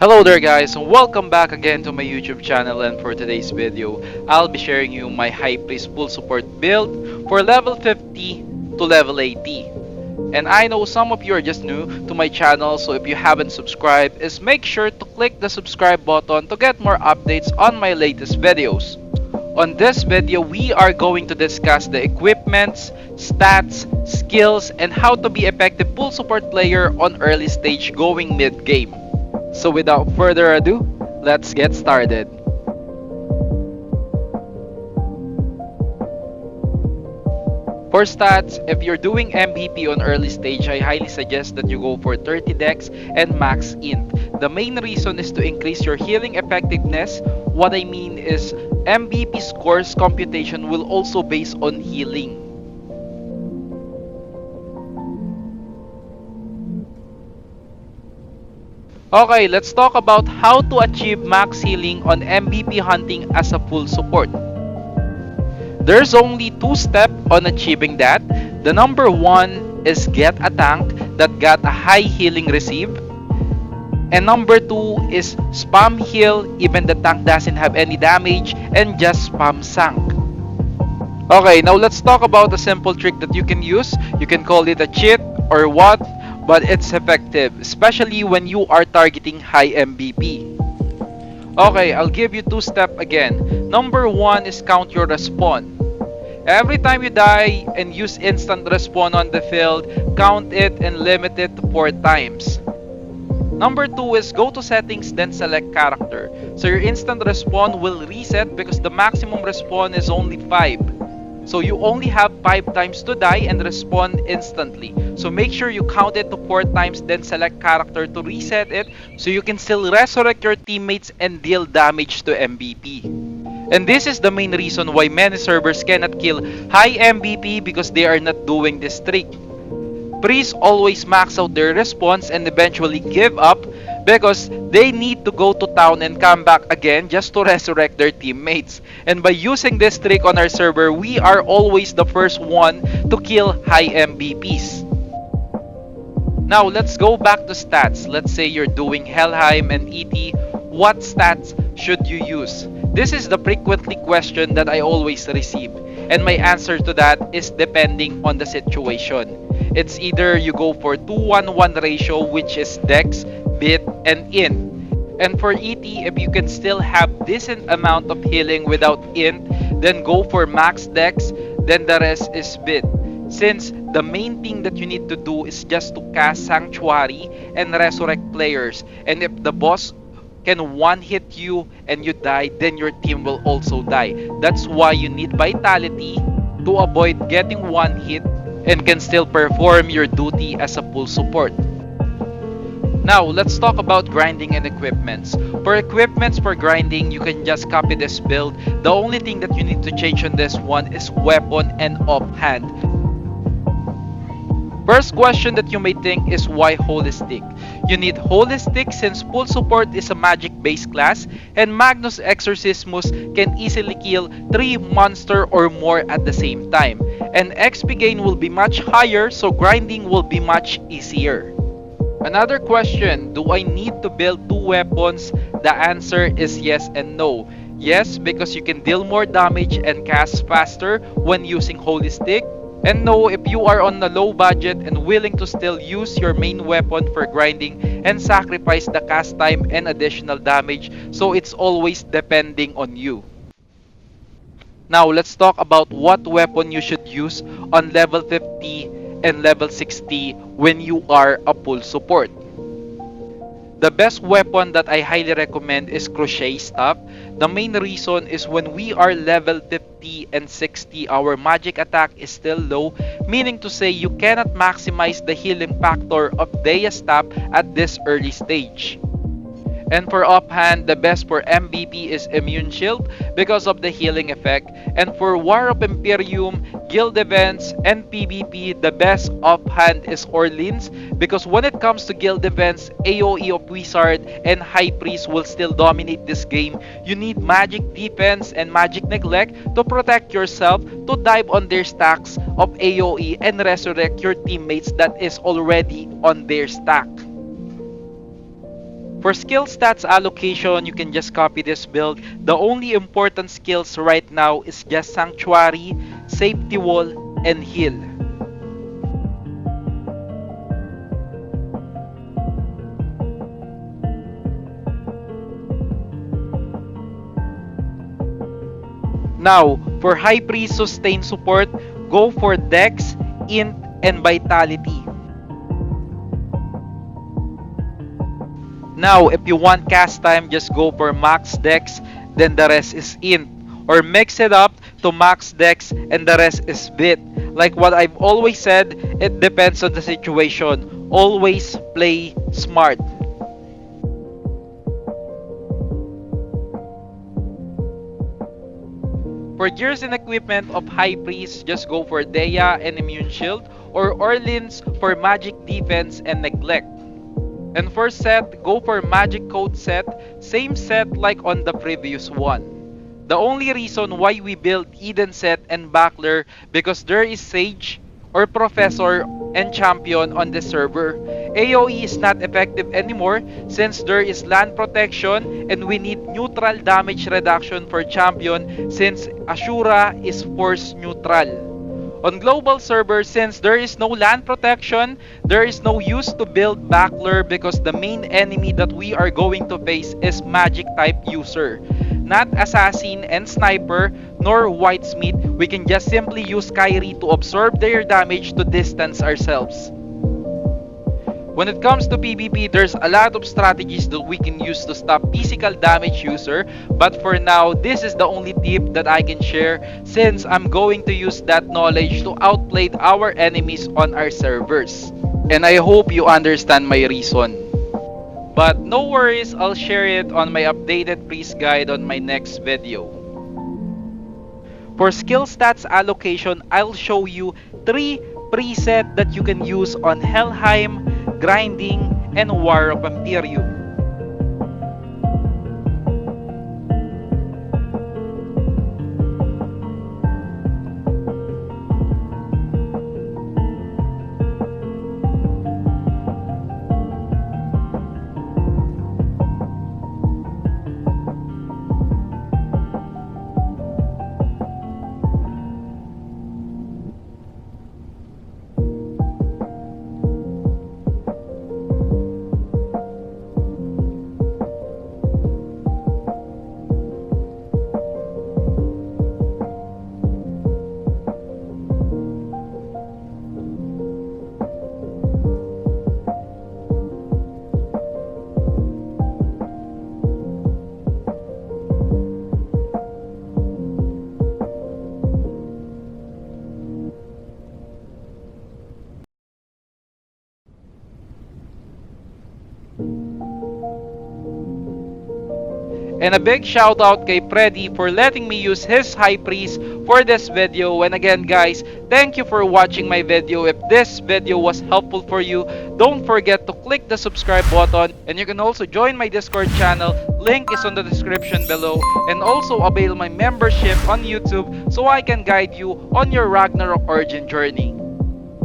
Hello there guys, and welcome back again to my YouTube channel. And for today's video, I'll be sharing you my Highpriest full support build for level 50 to level 80. And I know some of you are just new to my channel, so if you haven't subscribed, is make sure to click the subscribe button to get more updates on my latest videos. On this video, we are going to discuss the equipments, stats, skills, and how to be effective full support player on early stage going mid game. So without further ado, let's get started. For stats, if you're doing MVP on early stage, I highly suggest that you go for 30 dex and max int. The main reason is to increase your healing effectiveness. What I mean is MVP scores computation will also base on healing. Okay, let's talk about how to achieve max healing on MVP hunting as a full support. There's only two steps on achieving that. The number one is get a tank that got a high healing receive. And number two is spam heal even the tank doesn't have any damage and just spam sank. Okay, now let's talk about a simple trick that you can use. You can call it a cheat or what, but it's effective, especially when you are targeting high MVP. Okay, I'll give you two steps again. Number one is count your respawn. Every time you die and use instant respawn on the field, count it and limit it to 4 times. Number two is go to settings, then select character. So your instant respawn will reset because the maximum respawn is only 5. So you only have 5 times to die and respawn instantly. So make sure you count it to 4 times, then select character to reset it so you can still resurrect your teammates and deal damage to MVP. And this is the main reason why many servers cannot kill high MVP because they are not doing this trick. Priests always max out their response and eventually give up because they need to go to town and come back again just to resurrect their teammates. And by using this trick on our server, we are always the first one to kill high MVPs. Now let's go back to stats. Let's say you're doing Helheim and ET. What stats should you use? This is the frequently question that I always receive. And my answer to that is depending on the situation. It's either you go for 2-1-1 ratio, which is dex, bit, and int. And for ET, if you can still have decent amount of healing without int, then go for max dex, then the rest is bit. Since the main thing that you need to do is just to cast Sanctuary and resurrect players. And if the boss can one-hit you and you die, then your team will also die. That's why you need Vitality to avoid getting one hit and can still perform your duty as a full support. Now, let's talk about grinding and equipments. For equipments for grinding, you can just copy this build. The only thing that you need to change on this one is weapon and offhand. First question that you may think is why holistic? You need holistic since full support is a magic based class and Magnus Exorcismus can easily kill 3 monsters or more at the same time. And XP gain will be much higher, so grinding will be much easier. Another question, do I need to build 2 weapons? The answer is yes and no. Yes, because you can deal more damage and cast faster when using holistic. And no, if you are on a low budget and willing to still use your main weapon for grinding and sacrifice the cast time and additional damage, so it's always depending on you. Now, let's talk about what weapon you should use on level 50 and level 60 when you are a full support. The best weapon that I highly recommend is crochet staff. The main reason is when we are level 50 and 60, our magic attack is still low, meaning to say you cannot maximize the healing factor of Dea staff at this early stage. And for offhand, the best for MVP is Immune Shield because of the healing effect. And for War of Imperium, guild events, and PvP, the best offhand is Orleans because when it comes to guild events, AoE of Wizard and Highpriest will still dominate this game. You need magic defense and magic neglect to protect yourself to dive on their stacks of AoE and resurrect your teammates that is already on their stack. For skill stats allocation, you can just copy this build. The only important skills right now is just Sanctuary, Safety Wall, and Heal. Now, for Highpriest sustain support, go for Dex, Int, and Vitality. Now, if you want cast time, just go for Max Dex, then the rest is Int. Or mix it up to Max Dex and the rest is Bit. Like what I've always said, it depends on the situation. Always play smart. For gears and equipment of Highpriest, just go for Dea and Immune Shield, or Orleans for Magic Defense and Neglect. And for set, go for Magic Code set, same set like on the previous one. The only reason why we build Eden set and Backler because there is Sage or Professor and Champion on the server. AoE is not effective anymore since there is land protection and we need neutral damage reduction for Champion since Ashura is force neutral. On global server, since there is no land protection, there is no use to build Backler because the main enemy that we are going to face is magic type user. Not assassin and sniper, nor whitesmith. We can just simply use Kyrie to absorb their damage to distance ourselves. When it comes to PvP, there's a lot of strategies that we can use to stop physical damage user, but for now, this is the only tip that I can share since I'm going to use that knowledge to outplay our enemies on our servers. And I hope you understand my reason. But no worries, I'll share it on my updated priest guide on my next video. For skill stats allocation, I'll show you 3 preset that you can use on Helheim, Grinding, and War of Imperium. And a big shout out kay Freddy for letting me use his Highpriest for this video. And again guys, thank you for watching my video. If this video was helpful for you, don't forget to click the subscribe button. And you can also join my Discord channel. Link is on the description below. And also avail my membership on YouTube so I can guide you on your Ragnarok origin journey.